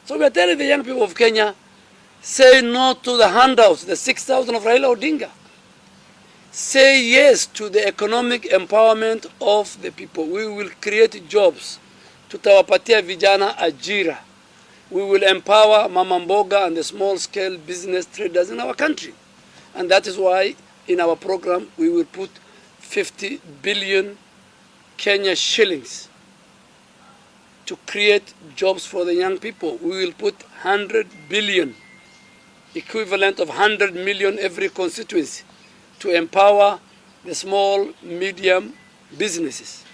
So we are telling the young people of Kenya, say no to the handouts, the 6,000 of Raila Odinga. Say yes to the economic empowerment of the people. We will create jobs. Tutawapatia vijana ajira. We will empower mama mboga and the small-scale business traders in our country. And that is why in our program we will put 50 billion Kenya shillings to create jobs for the young people. We will put 100 billion, equivalent of 100 million every constituency, to empower the small, medium businesses.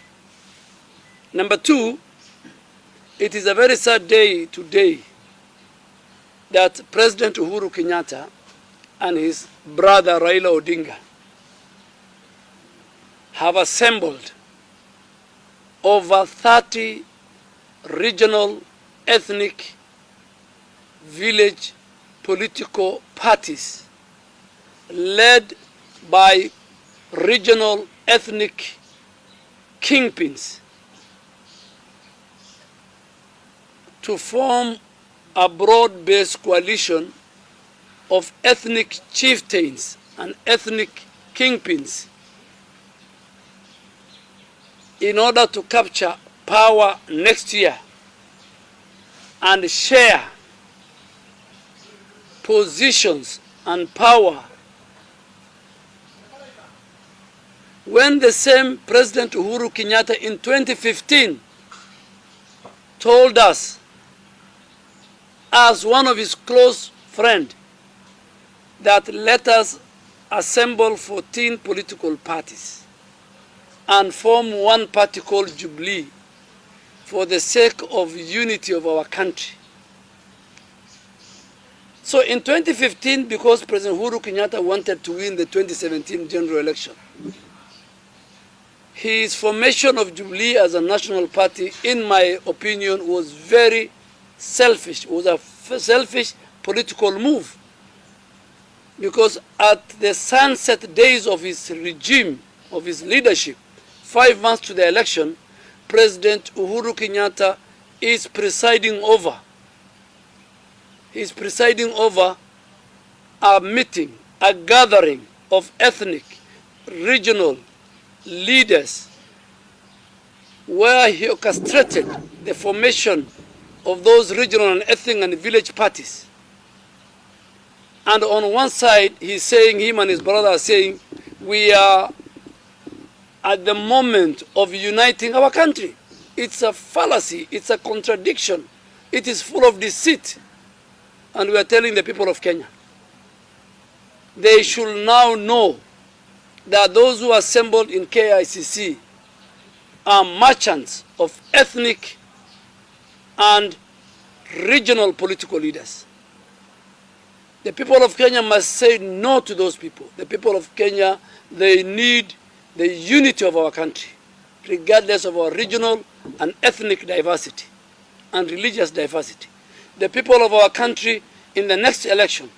Number two, it is a very sad day today that President Uhuru Kenyatta and his brother Raila Odinga have assembled over 30 regional, ethnic, village political parties led by regional ethnic kingpins to form a broad-based coalition of ethnic chieftains and ethnic kingpins in order to capture power next year and share positions and power. When the same President Uhuru Kenyatta in 2015 told us, as one of his close friends, that let us assemble 14 political parties and form one party called Jubilee for the sake of unity of our country. So in 2015, because President Uhuru Kenyatta wanted to win the 2017 general election, his formation of Jubilee as a national party, in my opinion, was very selfish. It was a selfish political move. Because at the sunset days of his regime, of his leadership, 5 months to the election, President Uhuru Kenyatta is presiding over. He is presiding over a meeting, a gathering of ethnic, regional leaders, where he orchestrated the formation of those regional and ethnic and village parties. And on one side, he's saying, him and his brother are saying, we are at the moment of uniting our country. It's a fallacy, it's a contradiction, it is full of deceit. And we are telling the people of Kenya, they should now know that those who assembled in KICC are merchants of ethnic and regional political leaders. The people of Kenya must say no to those people. The people of Kenya, they need the unity of our country, regardless of our regional and ethnic diversity and religious diversity. The people of our country, in the next election,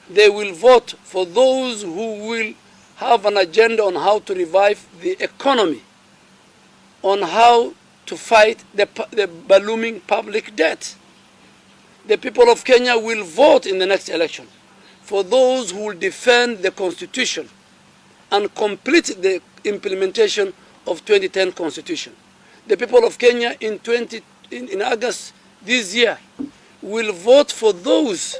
they will vote for those who will have an agenda on how to revive the economy, on how to fight the ballooning public debt. The people of Kenya will vote in the next election for those who will defend the Constitution and complete the implementation of 2010 Constitution. The people of Kenya in August this year will vote for those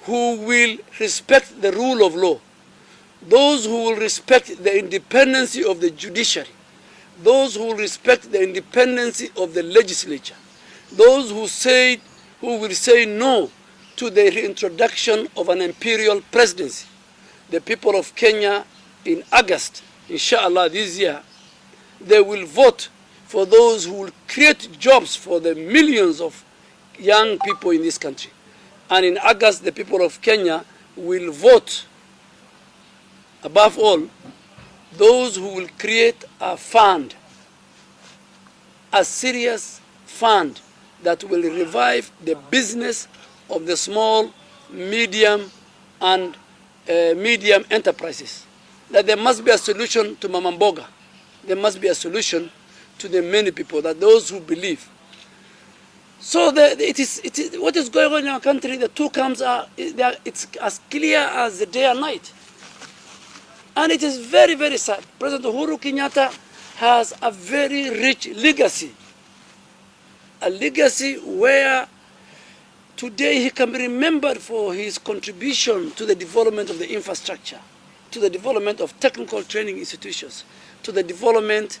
who will respect the rule of law, those who will respect the independence of the judiciary, those who will respect the independence of the legislature, those who will say no to the reintroduction of an imperial presidency. The people of Kenya in August, inshallah, this year, they will vote for those who will create jobs for the millions of young people in this country. And in August, the people of Kenya will vote, above all, those who will create a fund, a serious fund that will revive the business of the small, medium, and medium enterprises. That there must be a solution to Mama Mboga. There must be a solution to the many people, that those who believe So it is what is going on in our country. The two camps it's as clear as the day and night, and it is very very sad. President Uhuru Kenyatta has a very rich legacy, a legacy where today he can be remembered for his contribution to the development of the infrastructure, to the development of technical training institutions, to the development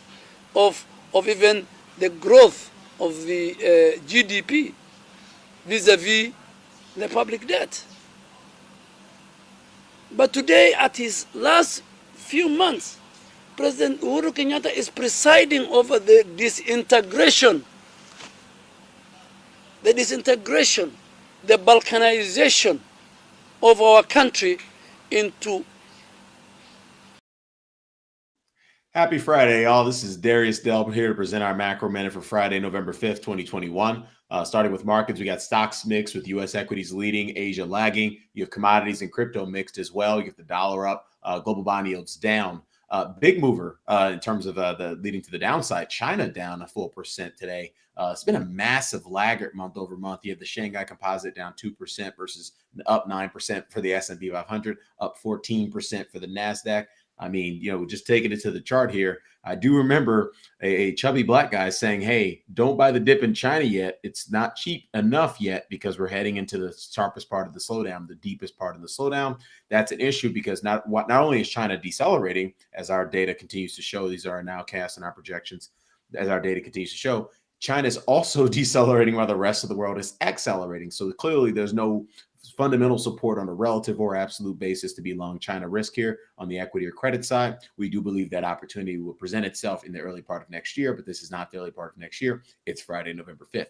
of even the growth of the GDP vis-a-vis the public debt. But today, at his last few months, President Uhuru Kenyatta is presiding over the disintegration, the balkanization of our country into. Happy Friday, y'all. This is Darius Delp here to present our macro minute for Friday, November 5th, 2021. Starting with markets, we got stocks mixed with U.S. equities leading, Asia lagging. You have commodities and crypto mixed as well. You have the dollar up, global bond yields down. Big mover in terms of the leading to the downside. China down a full percent today. It's been a massive laggard month over month. You have the Shanghai Composite down 2% versus up 9% for the S&P 500, up 14% for the NASDAQ. I mean, just taking it to the chart here, I do remember a chubby black guy saying, hey, don't buy the dip in China yet. It's not cheap enough yet because we're heading into the sharpest part of the slowdown, the deepest part of the slowdown. That's an issue because not only is China decelerating, as our data continues to show, these are our nowcasts and our projections, as our data continues to show, China is also decelerating while the rest of the world is accelerating. So clearly there's no fundamental support on a relative or absolute basis to be long China risk here on the equity or credit side. We do believe that opportunity will present itself in the early part of next year, but this is not the early part of next year. It's Friday, November 5th.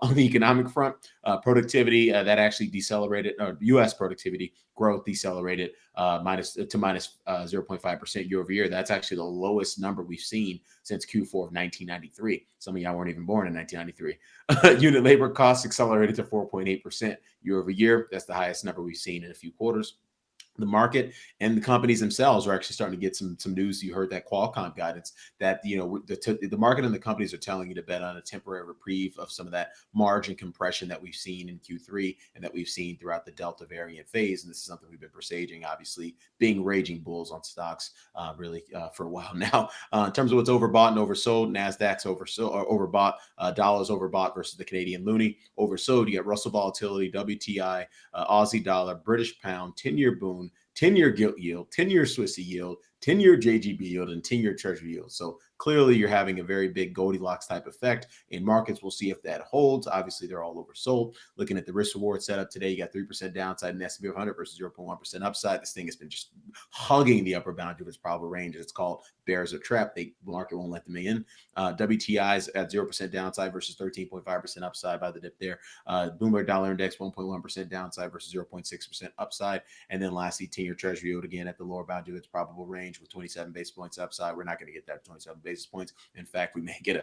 On the economic front, productivity that actually decelerated, U.S. productivity growth decelerated minus 0.5% year over year. That's actually the lowest number we've seen since Q4 of 1993. Some of y'all weren't even born in 1993. Unit labor costs accelerated to 4.8% year over year. That's the highest number we've seen in a few quarters. The market and the companies themselves are actually starting to get some news. You heard that Qualcomm guidance that the market and the companies are telling you to bet on a temporary reprieve of some of that margin compression that we've seen in Q3 and that we've seen throughout the Delta variant phase. And this is something we've been presaging, obviously being raging bulls on stocks really for a while now. In terms of what's overbought and oversold, Nasdaq's overbought, dollars overbought versus the Canadian loonie. Oversold, you got Russell volatility, WTI, Aussie dollar, British pound, 10-year boon, 10-year gilt yield, 10-year Swissy yield, 10-year JGB yield, and 10-year Treasury yield. So clearly you're having a very big Goldilocks type effect in markets. We'll see if that holds. Obviously, they're all oversold. Looking at the risk reward setup today, you got 3% downside in the S&P 500 versus 0.1% upside. This thing has been just hugging the upper boundary of its probable range. It's called bears are trapped. The market won't let them in. WTI's at 0% downside versus 13.5% upside by the dip there. Bloomberg Dollar Index 1.1% downside versus 0.6% upside. And then lastly, 10-year Treasury yield again at the lower boundary of its probable range with 27 basis points upside. We're not going to get that 27 basis points. In fact, we may get